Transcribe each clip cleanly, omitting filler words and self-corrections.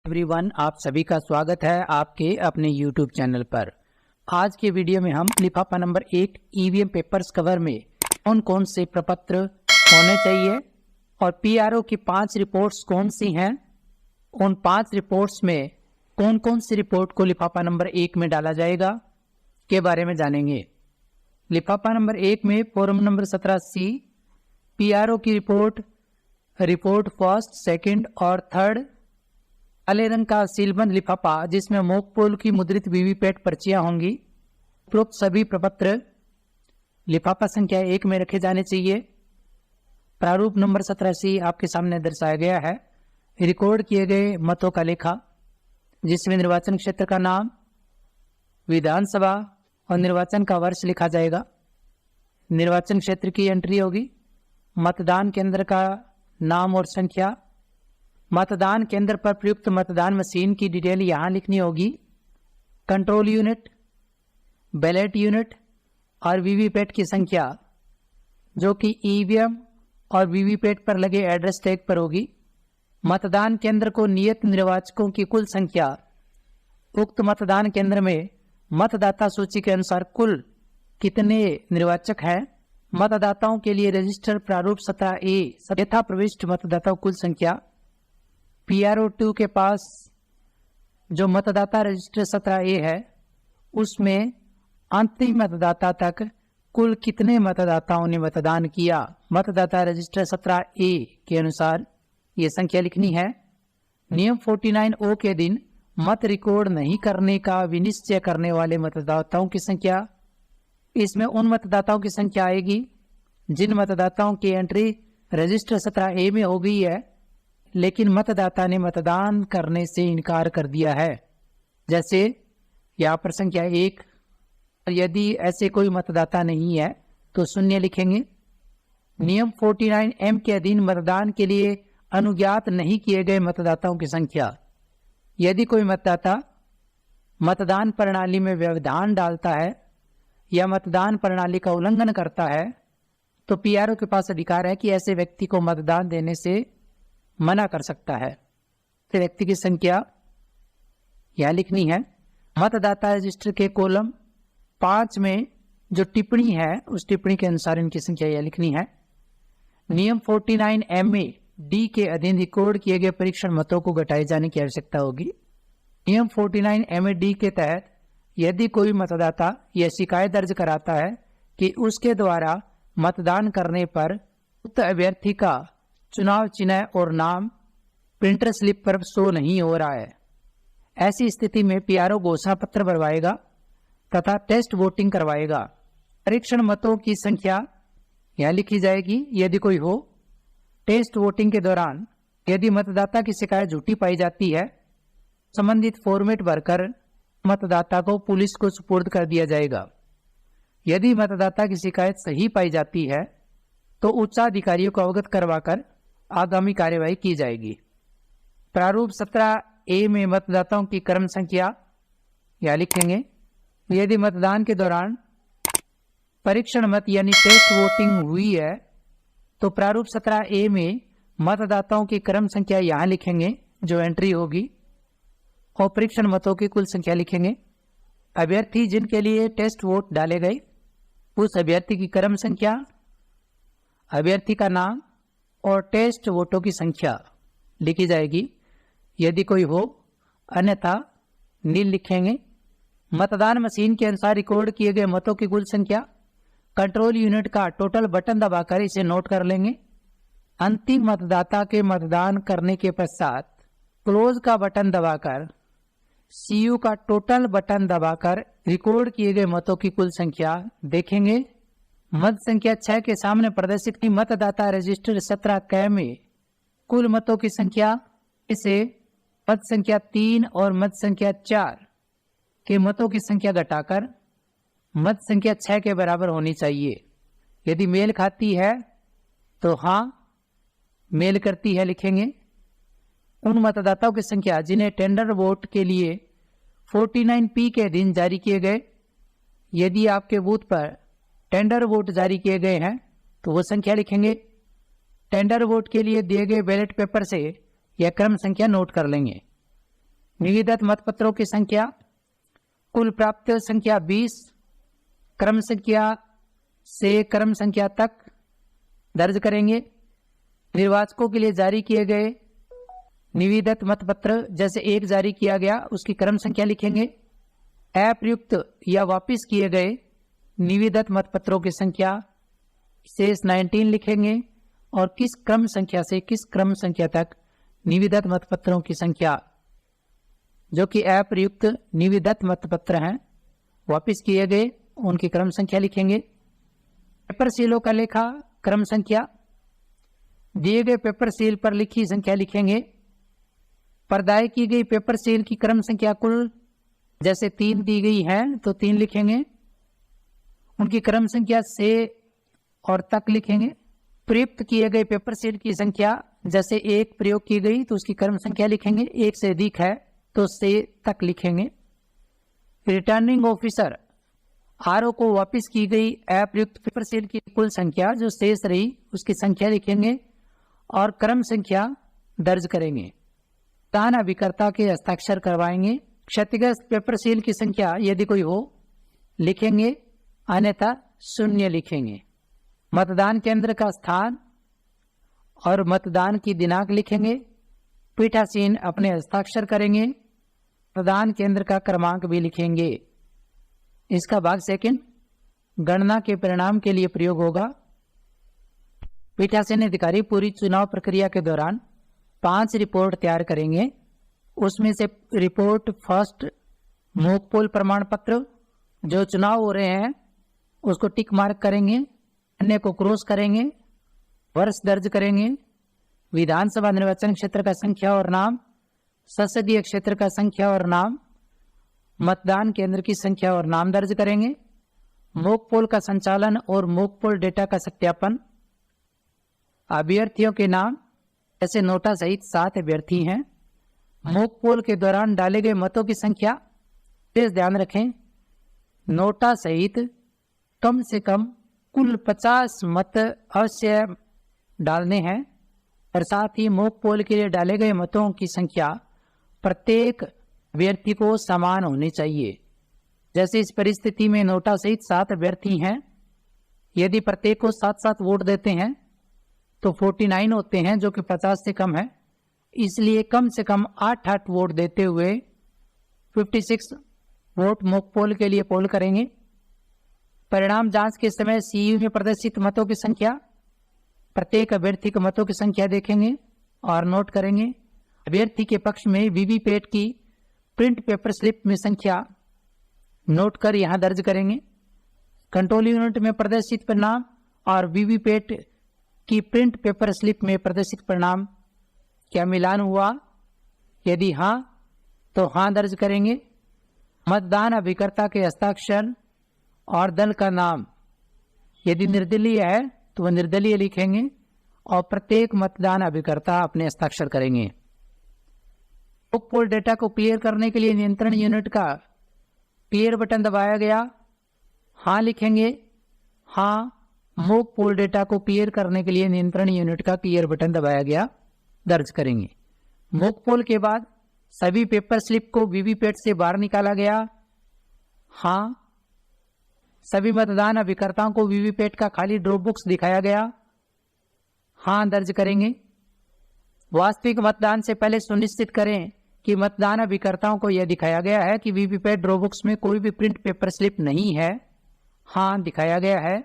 Everyone, आप सभी का स्वागत है आपके अपने YouTube चैनल पर। आज के वीडियो में हम लिफाफा नंबर 1 ईवीएम पेपर्स कवर में कौन कौन से प्रपत्र होने चाहिए और पीआरओ की 5 रिपोर्ट्स कौन सी हैं, उन 5 रिपोर्ट्स में कौन कौन सी रिपोर्ट को लिफाफा नंबर 1 में डाला जाएगा के बारे में जानेंगे। लिफाफा नंबर 1 में फॉर्म नंबर 17C पीआरओ की रिपोर्ट फर्स्ट, सेकंड और थर्ड, काले रंग का सीलबंद लिफाफा जिसमें मोकपोल की मुद्रित वीवीपैट पर्चियां होंगी। उपरोक्त सभी प्रपत्र लिफाफा संख्या 1 में रखे जाने चाहिए। प्रारूप नंबर 17C आपके सामने दर्शाया गया है। रिकॉर्ड किए गए मतों का लेखा जिसमें निर्वाचन क्षेत्र का नाम, विधानसभा और निर्वाचन का वर्ष लिखा जाएगा। निर्वाचन क्षेत्र की एंट्री होगी। मतदान केंद्र का नाम और संख्या, मतदान केंद्र पर प्रयुक्त मतदान मशीन की डिटेल यहाँ लिखनी होगी। कंट्रोल यूनिट, बैलेट यूनिट और वीवीपैट की संख्या जो कि ईवीएम और वीवीपैट पर लगे एड्रेस टैग पर होगी। मतदान केंद्र को नियत निर्वाचकों की कुल संख्या, उक्त मतदान केंद्र में मतदाता सूची के अनुसार कुल कितने निर्वाचक हैं, मतदाताओं के लिए रजिस्टर प्रारूप 17A यथा प्रविष्ट मतदाताओं कुल संख्या। पीआरओ 2 के पास जो मतदाता रजिस्टर 17A है उसमें अंतिम मतदाता तक कुल कितने मतदाताओं ने मतदान किया, मतदाता रजिस्टर 17A के अनुसार ये संख्या लिखनी है। नियम 49O के दिन मत रिकॉर्ड नहीं करने का विनिश्चय करने वाले मतदाताओं की संख्या। इसमें उन मतदाताओं की संख्या आएगी जिन मतदाताओं की एंट्री रजिस्टर 17A में हो गई है लेकिन मतदाता ने मतदान करने से इनकार कर दिया है। जैसे यहाँ पर संख्या 1, यदि ऐसे कोई मतदाता नहीं है तो 0 लिखेंगे। नियम 49M के अधीन मतदान के लिए अनुज्ञात नहीं किए गए मतदाताओं की संख्या। यदि कोई मतदाता मतदान प्रणाली में व्यवधान डालता है या मतदान प्रणाली का उल्लंघन करता है तो पीआरओ के पास अधिकार है कि ऐसे व्यक्ति को मतदान देने से मना कर सकता है। तो व्यक्ति की संख्या यह लिखनी है। मतदाता रजिस्टर के कॉलम 5 में जो टिप्पणी है उस टिप्पणी के अनुसार इनकी संख्या यह लिखनी है। नियम 49MA D के अधीन रिकॉर्ड किए गए परीक्षण मतों को घटाए जाने की आवश्यकता होगी। नियम 49MA D के तहत यदि कोई मतदाता यह शिकायत दर्ज कराता है कि उसके द्वारा मतदान करने पर उक्त अभ्यर्थी का चुनाव चिन्ह और नाम प्रिंटर स्लिप पर शो नहीं हो रहा है, ऐसी स्थिति में पीआरओ घोषणा पत्र भरवाएगा तथा टेस्ट वोटिंग करवाएगा। परीक्षण मतों की संख्या यह लिखी जाएगी यदि कोई हो। टेस्ट वोटिंग के दौरान यदि मतदाता की शिकायत झूठी पाई जाती है, संबंधित फॉर्मेट भरकर मतदाता को पुलिस को सुपुर्द कर दिया जाएगा। यदि मतदाता की शिकायत सही पाई जाती है तो उच्चाधिकारियों को अवगत करवाकर आगामी कार्यवाही की जाएगी। प्रारूप 17A में मतदाताओं की क्रम संख्या यह लिखेंगे। यदि मतदान के दौरान परीक्षण मत यानी टेस्ट वोटिंग हुई है तो प्रारूप 17A में मतदाताओं की क्रम संख्या यहाँ लिखेंगे जो एंट्री होगी और परीक्षण मतों की कुल संख्या लिखेंगे। अभ्यर्थी जिनके लिए टेस्ट वोट डाले गए उस अभ्यर्थी की क्रम संख्या, अभ्यर्थी का नाम और टेस्ट वोटों की संख्या लिखी जाएगी यदि कोई हो, अन्यथा नील लिखेंगे। मतदान मशीन के अनुसार रिकॉर्ड किए गए मतों की कुल संख्या, कंट्रोल यूनिट का टोटल बटन दबाकर इसे नोट कर लेंगे। अंतिम मतदाता के मतदान करने के पश्चात क्लोज का बटन दबाकर सीयू का टोटल बटन दबाकर रिकॉर्ड किए गए मतों की कुल संख्या देखेंगे। मत संख्या 6 के सामने प्रदर्शित की मतदाता रजिस्टर 17K में कुल मतों की संख्या इसे मत संख्या 3 और मत संख्या 4 के मतों की संख्या घटाकर मत संख्या 6 के बराबर होनी चाहिए। यदि मेल खाती है तो हाँ, मेल करती है लिखेंगे। उन मतदाताओं की संख्या जिन्हें टेंडर वोट के लिए 49P के अधीन जारी किए गए, यदि आपके बूथ पर टेंडर वोट जारी किए गए हैं तो वो संख्या लिखेंगे। टेंडर वोट के लिए दिए गए बैलेट पेपर से यह क्रम संख्या नोट कर लेंगे। निविदत मतपत्रों की संख्या, कुल प्राप्त संख्या 20, क्रम संख्या से क्रम संख्या तक दर्ज करेंगे। निर्वाचकों के लिए जारी किए गए निविदत मतपत्र जैसे एक जारी किया गया उसकी क्रम संख्या लिखेंगे। अप्रयुक्त या वापिस किए गए निविदत मतपत्रों की संख्या शेष 19 लिखेंगे और किस क्रम संख्या से किस क्रम संख्या तक निविदत मतपत्रों की संख्या जो कि अप्रयुक्त निविदत मतपत्र हैं वापिस किए गए उनकी क्रम संख्या लिखेंगे। पेपर सीलों का लेखा क्रम संख्या, दिए गए पेपर सील पर लिखी संख्या लिखेंगे। प्रदाय की गई पेपर सील की क्रम संख्या कुल जैसे 3 दी गई है तो 3 लिखेंगे, उनकी क्रम संख्या से और तक लिखेंगे। प्रयुक्त किए गए पेपर सील की संख्या जैसे 1 प्रयोग की गई तो उसकी क्रम संख्या लिखेंगे, 1 से अधिक है तो से तक लिखेंगे। रिटर्निंग ऑफिसर आरओ को वापस की गई अप्रयुक्त पेपर सील की कुल संख्या जो शेष रही उसकी संख्या लिखेंगे और क्रम संख्या दर्ज करेंगे। दान अभिकर्ता के हस्ताक्षर करवाएंगे। क्षतिग्रस्त पेपर सील की संख्या यदि कोई हो लिखेंगे, अन्यथा 0 लिखेंगे। मतदान केंद्र का स्थान और मतदान की दिनांक लिखेंगे। पीठासीन अपने हस्ताक्षर करेंगे। मतदान केंद्र का क्रमांक भी लिखेंगे। इसका भाग सेकंड गणना के परिणाम के लिए प्रयोग होगा। पीठासीन अधिकारी पूरी चुनाव प्रक्रिया के दौरान 5 रिपोर्ट तैयार करेंगे। उसमें से रिपोर्ट फर्स्ट मोक पोल प्रमाण पत्र जो चुनाव हो रहे हैं उसको टिक मार्क करेंगे, अन्य को क्रॉस करेंगे, वर्ष दर्ज करेंगे, विधानसभा निर्वाचन क्षेत्र का संख्या और नाम, संसदीय क्षेत्र का संख्या और नाम, मतदान केंद्र की संख्या और नाम दर्ज करेंगे। मोक पोल का संचालन और मोक पोल डेटा का सत्यापन। अभ्यर्थियों के नाम ऐसे नोटा सहित 7 अभ्यर्थी हैं। मोक पोल के दौरान डाले गए मतों की संख्या, विशेष ध्यान रखें नोटा सहित कम से कम कुल 50 मत अवश्य डालने हैं और साथ ही मोक पोल के लिए डाले गए मतों की संख्या प्रत्येक अभ्यर्थी को समान होनी चाहिए। जैसे इस परिस्थिति में नोटा सहित 7 अभ्यर्थी हैं, यदि प्रत्येक को 7-7 वोट देते हैं तो 49 होते हैं जो कि 50 से कम है। इसलिए कम से कम 8-8 वोट देते हुए 56 वोट मोक पोल के लिए पोल करेंगे। परिणाम जांच के समय सीयू में प्रदर्शित मतों की संख्या, प्रत्येक अभ्यर्थी के मतों की संख्या देखेंगे और नोट करेंगे। अभ्यर्थी के पक्ष में वीवीपैट की प्रिंट पेपर स्लिप में संख्या नोट कर यहां दर्ज करेंगे। कंट्रोल यूनिट में प्रदर्शित परिणाम और वीवीपैट की प्रिंट पेपर स्लिप में प्रदर्शित परिणाम क्या मिलान हुआ, यदि हां तो हां दर्ज करेंगे। मतदान अभिकर्ता के हस्ताक्षर और दल का नाम यदि निर्दलीय है तो वह निर्दलीय लिखेंगे और प्रत्येक मतदान अभिकर्ता अपने हस्ताक्षर करेंगे। मोक पोल डेटा को क्लियर करने के लिए नियंत्रण यूनिट का क्लियर बटन दबाया गया, हां लिखेंगे। हां, मोक पोल डेटा को क्लियर करने के लिए नियंत्रण यूनिट का क्लियर बटन दबाया गया, दर्ज करेंगे। मोक पोल के बाद सभी पेपर स्लिप को वीवीपैट से बाहर निकाला गया, हां। सभी मतदान अभिकर्ताओं को वीवीपैट का खाली ड्रॉप बॉक्स दिखाया गया, हां दर्ज करेंगे। वास्तविक मतदान से पहले सुनिश्चित करें कि मतदान अभिकर्ताओं को यह दिखाया गया है कि वीवीपैट ड्रॉप बॉक्स में कोई भी प्रिंट पेपर स्लिप नहीं है, हां दिखाया गया है,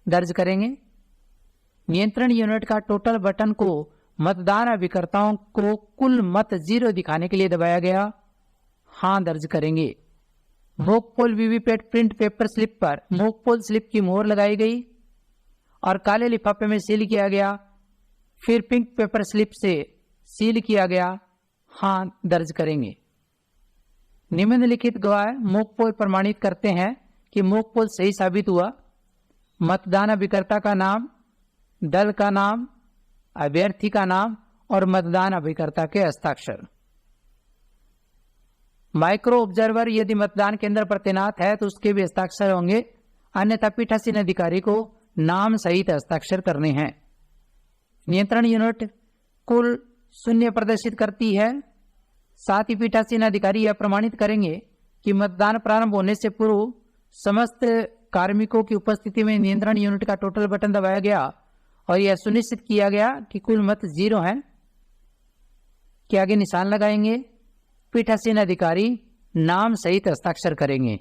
दर्ज करेंगे। नियंत्रण यूनिट का टोटल बटन को मतदान अभिकर्ताओं को कुल मत 0 दिखाने के लिए दबाया गया, हां दर्ज करेंगे। Mock poll VVPAT print paper slip पर मोक पोल स्लिप की मोहर लगाई गई और काले लिफाफे में सील किया गया, फिर पिंक पेपर स्लिप से सील किया गया, हां दर्ज करेंगे। निम्नलिखित गवाह मोक पोल प्रमाणित करते हैं कि मोक पोल सही साबित हुआ। मतदान अभिकर्ता का नाम, दल का नाम, अभ्यर्थी का नाम और मतदान अभिकर्ता के हस्ताक्षर। माइक्रो ऑब्जर्वर यदि मतदान केंद्र पर तैनात है तो उसके भी हस्ताक्षर होंगे, अन्यथा पीठासीन अधिकारी को नाम सहित हस्ताक्षर करने हैं। नियंत्रण यूनिट कुल 0 प्रदर्शित करती है, साथ ही पीठासीन अधिकारी यह प्रमाणित करेंगे कि मतदान प्रारंभ होने से पूर्व समस्त कार्मिकों की उपस्थिति में नियंत्रण यूनिट का टोटल बटन दबाया गया और यह सुनिश्चित किया गया कि कुल मत 0 हैं। के आगे निशान लगाएंगे। पीठासीन अधिकारी नाम सहित हस्ताक्षर करेंगे।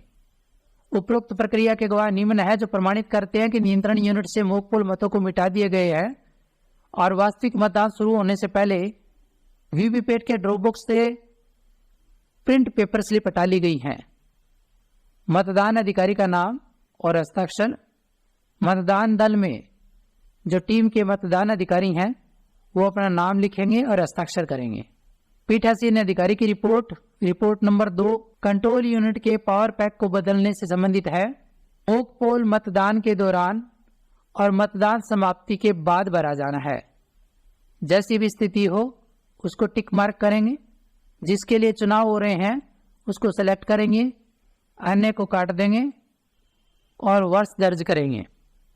उपरोक्त प्रक्रिया के गवाह निम्न है जो प्रमाणित करते हैं कि नियंत्रण यूनिट से मॉक पोल मतों को मिटा दिए गए हैं और वास्तविक मतदान शुरू होने से पहले वीवीपैट के ड्रॉप बॉक्स से प्रिंट पेपर स्लिप हटा ली गई हैं। मतदान अधिकारी का नाम और हस्ताक्षर। मतदान दल में जो टीम के मतदान अधिकारी हैं वो अपना नाम लिखेंगे और हस्ताक्षर करेंगे। पीठासीन अधिकारी की रिपोर्ट नंबर 2 कंट्रोल यूनिट के पावर पैक को बदलने से संबंधित है। मॉक पोल मतदान के दौरान और मतदान समाप्ति के बाद भरा जाना है। जैसी भी स्थिति हो उसको टिक मार्क करेंगे। जिसके लिए चुनाव हो रहे हैं उसको सेलेक्ट करेंगे, अन्य को काट देंगे और वर्ष दर्ज करेंगे।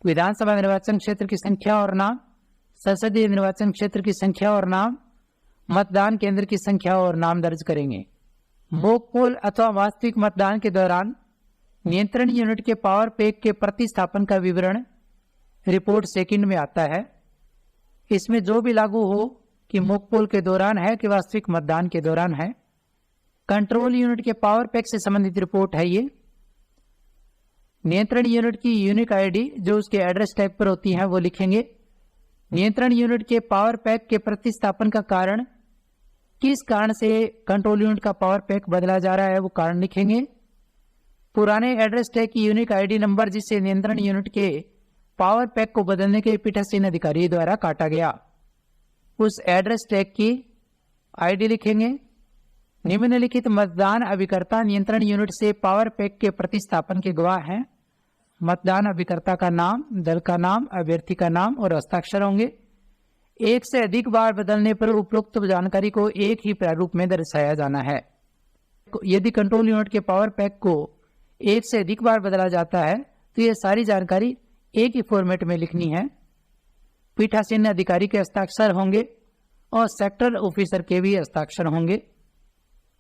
विधानसभा निर्वाचन क्षेत्र की संख्या और नाम, संसदीय निर्वाचन क्षेत्र की संख्या और नाम, मतदान केंद्र की संख्या और नाम दर्ज करेंगे। मॉक पोल अथवा वास्तविक मतदान के दौरान नियंत्रण यूनिट के पावर पैक के प्रतिस्थापन का विवरण रिपोर्ट सेकंड में आता है। इसमें जो भी लागू हो कि मॉक पोल के दौरान है कि वास्तविक मतदान के दौरान है। कंट्रोल यूनिट के पावर पैक से संबंधित रिपोर्ट है ये। नियंत्रण यूनिट की यूनिक आईडी जो उसके एड्रेस टैग पर होती है वो लिखेंगे। नियंत्रण यूनिट के पावर पैक के प्रतिस्थापन का कारण, किस कारण से कंट्रोल यूनिट का पावर पैक बदला जा रहा है वो कारण लिखेंगे। पुराने एड्रेस टैग की यूनिक आईडी नंबर जिससे नियंत्रण यूनिट के पावर पैक को बदलने के पीठासीन अधिकारी द्वारा काटा गया, उस एड्रेस टैग की आईडी लिखेंगे। निम्नलिखित मतदान अभिकर्ता नियंत्रण यूनिट से पावर पैक के प्रतिस्थापन के गवाह हैं। मतदान अभिकर्ता का नाम, दल का नाम, अभ्यर्थी का नाम और हस्ताक्षर होंगे। एक से अधिक बार बदलने पर उपरोक्त जानकारी को एक ही प्रारूप में दर्शाया जाना है। यदि कंट्रोल यूनिट के पावर पैक को एक से अधिक बार बदला जाता है तो यह सारी जानकारी एक ही फॉर्मेट में लिखनी है। पीठासीन अधिकारी के हस्ताक्षर होंगे और सेक्टर ऑफिसर के भी हस्ताक्षर होंगे।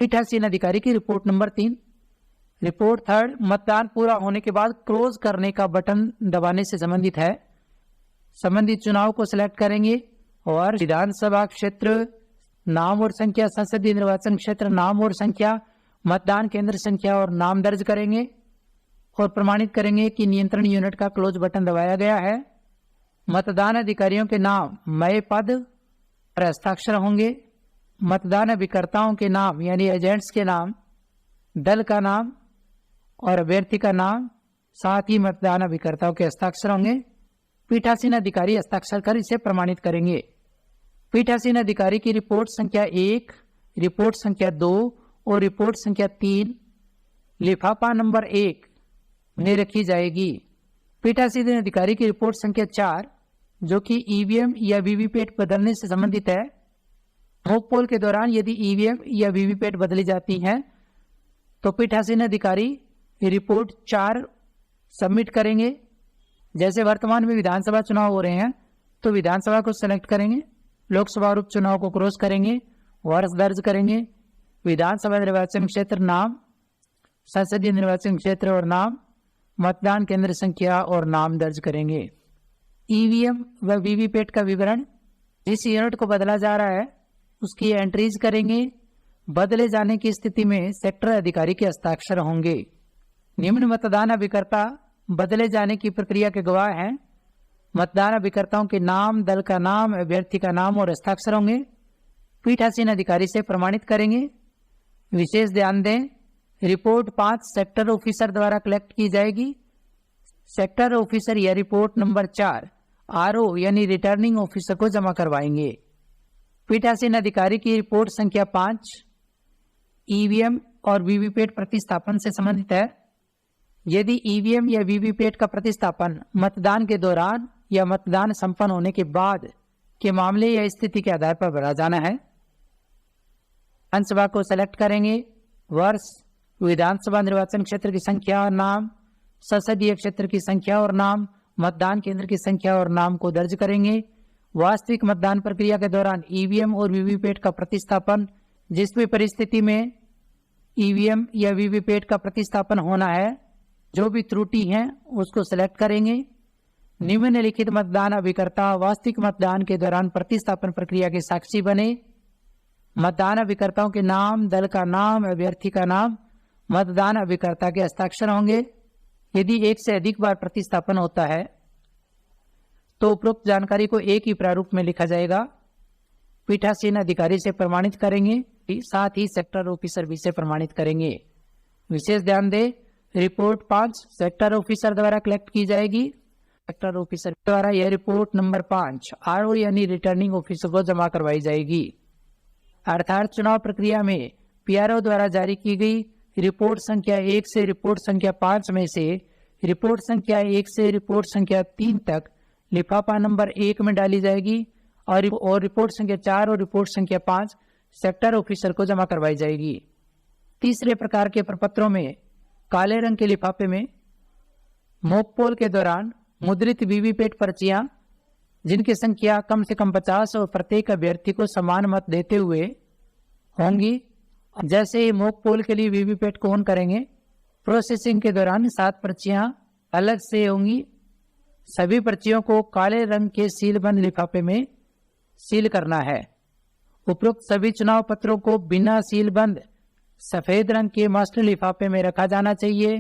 पीठासीन अधिकारी की रिपोर्ट नंबर 3। रिपोर्ट 3 मतदान पूरा होने के बाद क्लोज करने का बटन दबाने से संबंधित है। संबंधित चुनाव को सिलेक्ट करेंगे और विधानसभा क्षेत्र नाम और संख्या, संसदीय निर्वाचन क्षेत्र नाम और संख्या, मतदान केंद्र संख्या और नाम दर्ज करेंगे और प्रमाणित करेंगे कि नियंत्रण यूनिट का क्लोज बटन दबाया गया है। मतदान अधिकारियों के नाम, मय पद और हस्ताक्षर होंगे। मतदान अभिकर्ताओं के नाम यानी एजेंट्स के नाम, दल का नाम और अभ्यर्थी का नाम, साथ ही मतदान अभिकर्ताओं के हस्ताक्षर होंगे। पीठासीन अधिकारी हस्ताक्षर कर इसे प्रमाणित करेंगे। पीठासीन अधिकारी की रिपोर्ट संख्या 1, रिपोर्ट संख्या 2 और रिपोर्ट संख्या 3 लिफाफा नंबर 1 में रखी जाएगी। पीठासीन अधिकारी की रिपोर्ट संख्या 4 जो कि ईवीएम या वीवीपैट बदलने से संबंधित है। मॉक पोल के दौरान यदि ईवीएम या वीवीपैट बदली जाती हैं तो पीठासीन अधिकारी रिपोर्ट 4 सबमिट करेंगे। जैसे वर्तमान में विधानसभा चुनाव हो रहे हैं तो विधानसभा को सेलेक्ट करेंगे, लोकसभा और उपचुनाव को क्रॉस करेंगे, वर्ष दर्ज करेंगे, विधानसभा निर्वाचन क्षेत्र नाम, संसदीय निर्वाचन क्षेत्र और नाम, मतदान केंद्र संख्या और नाम दर्ज करेंगे। ईवीएम व वीवीपैट का विवरण, जिस यूनिट को बदला जा रहा है उसकी एंट्रीज करेंगे। बदले जाने की स्थिति में सेक्टर अधिकारी के हस्ताक्षर होंगे। निम्न मतदान अभिकर्ता बदले जाने की प्रक्रिया के गवाह हैं। मतदान अभिकर्ताओं के नाम, दल का नाम, अभ्यर्थी का नाम और हस्ताक्षर होंगे। पीठासीन अधिकारी से प्रमाणित करेंगे। विशेष ध्यान दें, रिपोर्ट 5 सेक्टर ऑफिसर द्वारा कलेक्ट की जाएगी। सेक्टर ऑफिसर या रिपोर्ट नंबर 4 आरओ यानी रिटर्निंग ऑफिसर को जमा करवाएंगे। पीठासीन अधिकारी की रिपोर्ट संख्या 5 ईवीएम और वीवीपैट प्रतिस्थापन से संबंधित है। यदि ईवीएम या वीवीपैट का प्रतिस्थापन मतदान के दौरान या मतदान संपन्न होने के बाद के मामले या स्थिति के आधार पर भरा जाना है। विधानसभा को सेलेक्ट करेंगे, वर्ष, विधानसभा निर्वाचन क्षेत्र की संख्या और नाम, संसदीय क्षेत्र की संख्या और नाम, मतदान केंद्र की संख्या और नाम को दर्ज करेंगे। वास्तविक मतदान प्रक्रिया के दौरान ईवीएम और वीवीपैट का प्रतिस्थापन जिस भी परिस्थिति में ईवीएम या वीवीपैट का प्रतिस्थापन होना है, जो भी त्रुटि हैं उसको सिलेक्ट करेंगे। निम्नलिखित मतदान अभिकर्ता वास्तविक मतदान के दौरान प्रतिस्थापन प्रक्रिया के साक्षी बने। मतदान अभिकर्ताओं के नाम, दल का नाम, अभ्यर्थी का नाम मतदान अभिकर्ता के हस्ताक्षर होंगे। यदि एक से अधिक बार प्रतिस्थापन होता है तो उपरोक्त जानकारी को एक ही प्रारूप में लिखा जाएगा। पीठासीन अधिकारी से प्रमाणित करेंगे, साथ ही सेक्टर ऑफिसर भी से प्रमाणित करेंगे। विशेष ध्यान दें, रिपोर्ट 5 सेक्टर ऑफिसर द्वारा कलेक्ट की जाएगी। सेक्टर ऑफिसर द्वारा यह रिपोर्ट नंबर 5 आरओ यानी रिटर्निंग ऑफिसर को जमा करवाई जाएगी। अर्थात चुनाव प्रक्रिया में पीआरओ द्वारा जारी की गई रिपोर्ट संख्या 1 से रिपोर्ट संख्या 5 में से रिपोर्ट संख्या 1 से रिपोर्ट संख्या 3 तक लिफाफा नंबर 1 में डाली जाएगी और रिपोर्ट संख्या 4 और रिपोर्ट संख्या 5 सेक्टर ऑफिसर को जमा करवाई जाएगी। तीसरे प्रकार के प्रपत्रों में काले रंग के लिफाफे में मॉक पोल के दौरान मुद्रित वीवीपैट पर्चियां जिनकी संख्या कम से कम 50 और प्रत्येक अभ्यर्थी को समान मत देते हुए होंगी। जैसे ही मॉक पोल के लिए वीवीपैट को ऑन करेंगे, प्रोसेसिंग के दौरान 7 पर्चियां अलग से होंगी। सभी पर्चियों को काले रंग के सीलबंद लिफाफे में सील करना है। उपरोक्त सभी चुनाव पत्रों को बिना सीलबंद सफेद रंग के मास्टर लिफाफे में रखा जाना चाहिए।